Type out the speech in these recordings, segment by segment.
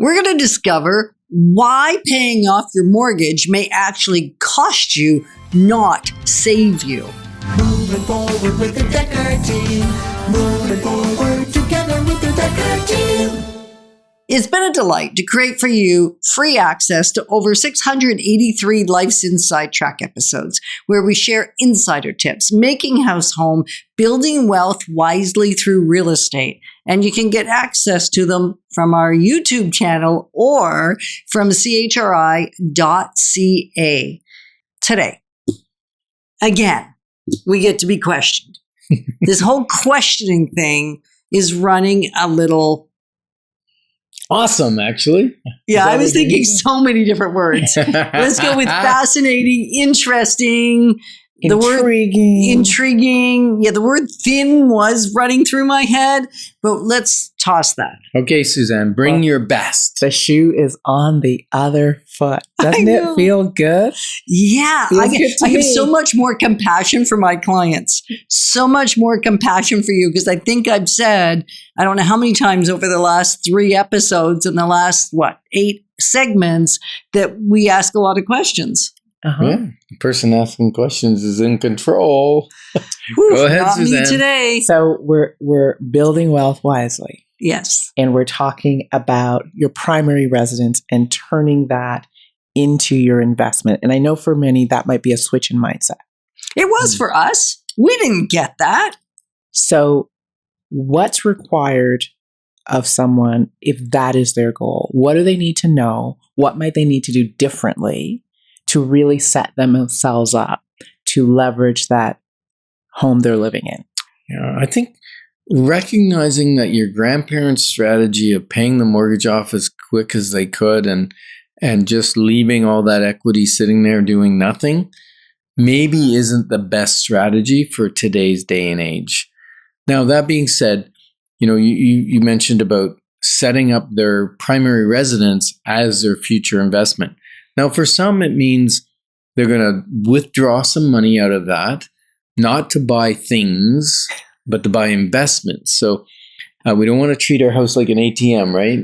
We're going to discover why paying off your mortgage may actually cost you, not save you. Moving forward with the Dekker team. Moving forward together with the Dekker team. It's been a delight to create for you free access to over 683 Life's Inside Track episodes, where we share insider tips, making house home, building wealth wisely through real estate. And you can get access to them from our YouTube channel or from chri.ca. Today, again, we get to be questioned. This whole questioning thing is running a little awesome, actually. Yeah, I was thinking so many different words. Let's go with fascinating, interesting, intriguing. Yeah, the word thin was running through my head, but let's toss that. Okay, Suzanne, bring your best. The shoe is on the other foot. Doesn't it feel good? Yeah, I have so much more compassion for my clients. So much more compassion for you because I think I've said, I don't know how many times over the last 3 episodes and the last, 8 segments that we ask a lot of questions. Yeah, the person asking questions is in control. Go ahead, not Suzanne. Me today. So we're building wealth wisely. Yes. And we're talking about your primary residence and turning that into your investment. And I know for many that might be a switch in mindset. It was for us. We didn't get that. So what's required of someone if that is their goal? What do they need to know? What might they need to do differently to really set themselves up to leverage that home they're living in? Yeah, I think recognizing that your grandparents' strategy of paying the mortgage off as quick as they could and just leaving all that equity sitting there doing nothing maybe isn't the best strategy for today's day and age. Now, that being said, you mentioned about setting up their primary residence as their future investment. Now, for some, it means they're going to withdraw some money out of that, not to buy things, but to buy investments. So we don't want to treat our house like an ATM, right?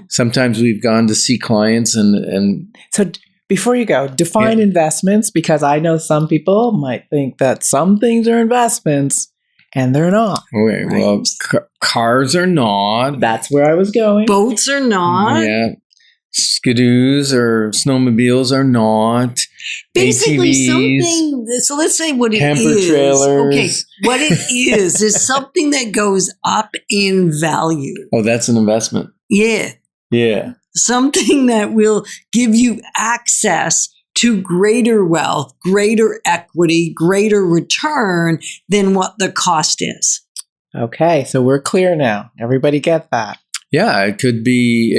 Sometimes we've gone to see clients and So before you go, define investments, because I know some people might think that some things are investments and they're not. Okay, well, cars are not. That's where I was going. Boats are not. Yeah. Skidoos or snowmobiles are not. Basically ATVs, something, so let's say what it camper is. trailers. Okay, what it is something that goes up in value. Oh, that's an investment. Yeah. Yeah. Something that will give you access to greater wealth, greater equity, greater return than what the cost is. Okay, so we're clear now. Everybody get that? Yeah, it could be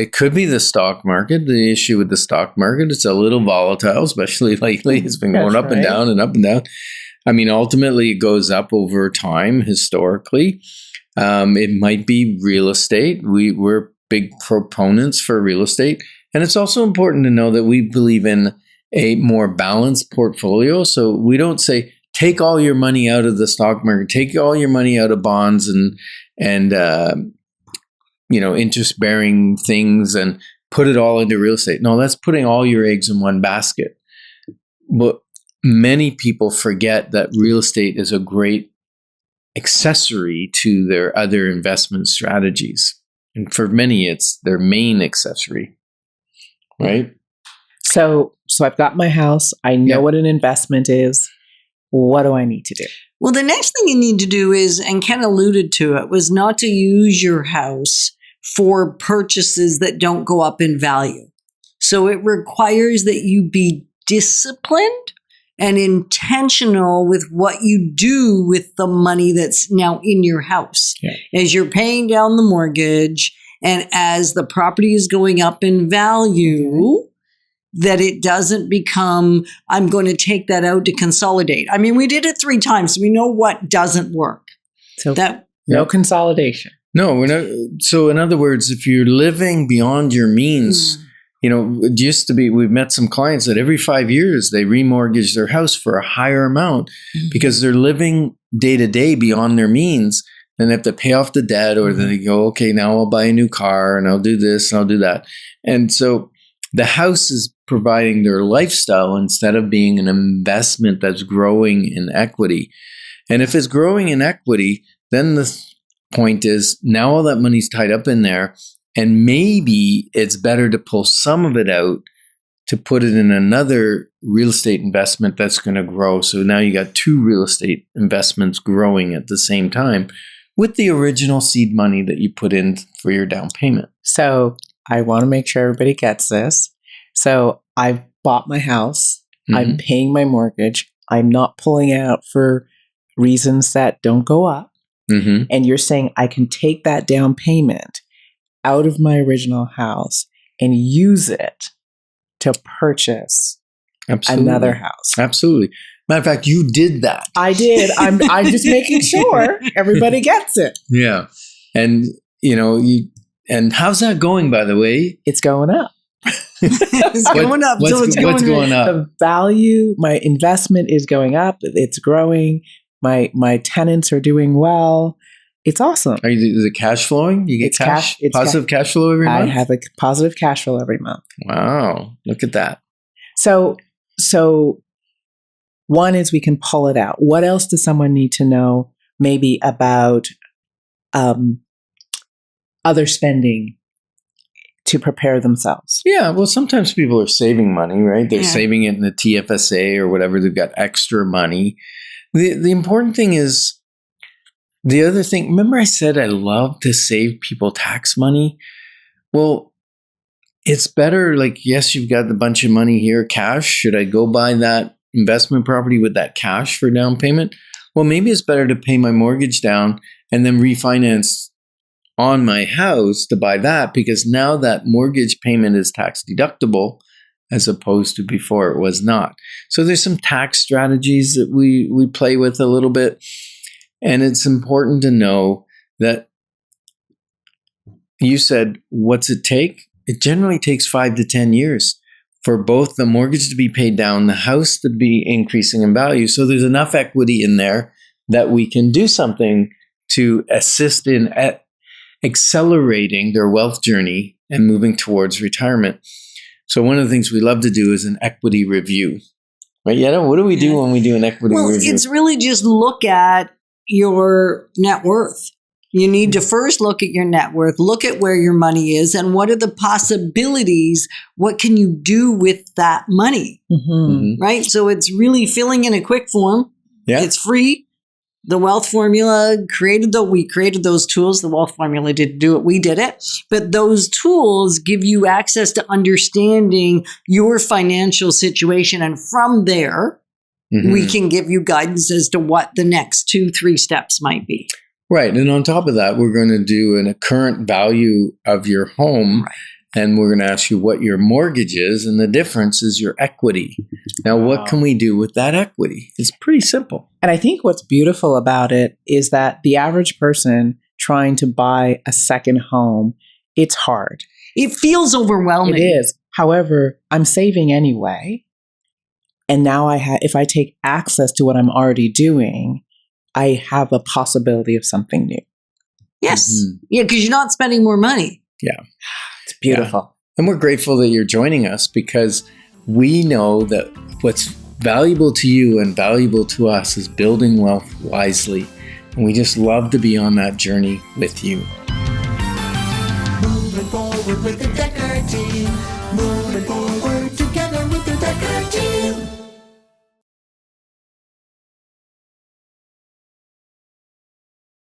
the stock market. The issue with the stock market, it's a little volatile, especially lately. It's been going up and down and up and down. I mean, ultimately, it goes up over time historically. It might be real estate. We're big proponents for real estate. And it's also important to know that we believe in a more balanced portfolio. So we don't say, take all your money out of the stock market, take all your money out of bonds and interest-bearing things and put it all into real estate. No, that's putting all your eggs in one basket. But many people forget that real estate is a great accessory to their other investment strategies. And for many, it's their main accessory, right? So I've got my house. I know what an investment is. What do I need to do? Well, the next thing you need to do is, and Ken alluded to it, was not to use your house for purchases that don't go up in value. So it requires that you be disciplined and intentional with what you do with the money that's now in your house. Yeah. As you're paying down the mortgage and as the property is going up in value, that it doesn't become, I'm going to take that out to consolidate. I mean, we did it 3 times. So we know what doesn't work. So no consolidation. No, we're not. So in other words, if you're living beyond your means, it used to be, we've met some clients that every 5 years they remortgage their house for a higher amount because they're living day to day beyond their means. Then they have to pay off the debt, or then they go, okay, now I'll buy a new car and I'll do this and I'll do that. And so the house is providing their lifestyle instead of being an investment that's growing in equity. And if it's growing in equity, then the point is now all that money's tied up in there, and maybe it's better to pull some of it out to put it in another real estate investment that's going to grow. So now you got two real estate investments growing at the same time with the original seed money that you put in for your down payment. So I want to make sure everybody gets this. So I've bought my house. I'm paying my mortgage. I'm not pulling out for reasons that don't go up. And you're saying I can take that down payment out of my original house and use it to purchase another house. Absolutely. Matter of fact, you did that. I did. I'm just making sure everybody gets it. Yeah. And, and how's that going, by the way? It's going up. It's going up. What's going up? The value, my investment is going up. It's growing. My tenants are doing well. It's awesome. Is it cash flowing? You get positive cash flow every month? I have a positive cash flow every month. Wow. Look at that. So one is we can pull it out. What else does someone need to know maybe about other spending to prepare themselves? Yeah, well, sometimes people are saving money, right? They're saving it in the TFSA or whatever. They've got extra money. The important thing is, the other thing, remember I said I love to save people tax money? Well, it's better, like, yes, you've got a bunch of money here, cash. Should I go buy that investment property with that cash for down payment? Well, maybe it's better to pay my mortgage down and then refinance on my house to buy that, because now that mortgage payment is tax deductible as opposed to before it was not. So there's some tax strategies that we play with a little bit. And it's important to know that you said, what's it take? It generally takes 5 to 10 years for both the mortgage to be paid down, the house to be increasing in value. So there's enough equity in there that we can do something to assist in accelerating their wealth journey and moving towards retirement. So one of the things we love to do is an equity review. Right, Yetta? What do we do when we do an equity review? Well, it's really just look at your net worth. You need to first look at your net worth, look at where your money is, and what are the possibilities? What can you do with that money? Right? So it's really filling in a quick form. Yeah. It's free. The wealth formula we created those tools. The wealth formula didn't do it. We did it. But those tools give you access to understanding your financial situation. And from there, we can give you guidance as to what the next 2-3 steps might be. Right. And on top of that, we're going to do a current value of your home. Right. And we're going to ask you what your mortgage is. And the difference is your equity. Now, what can we do with that equity? It's pretty simple. And I think what's beautiful about it is that the average person trying to buy a second home, it's hard. It feels overwhelming. It is. However, I'm saving anyway. And now if I take access to what I'm already doing, I have a possibility of something new. Yes. Yeah, because you're not spending more money. Yeah. It's beautiful. Yeah. And we're grateful that you're joining us, because we know that what's valuable to you and valuable to us is building wealth wisely. And we just love to be on that journey with you. Moving forward with the Dekkers.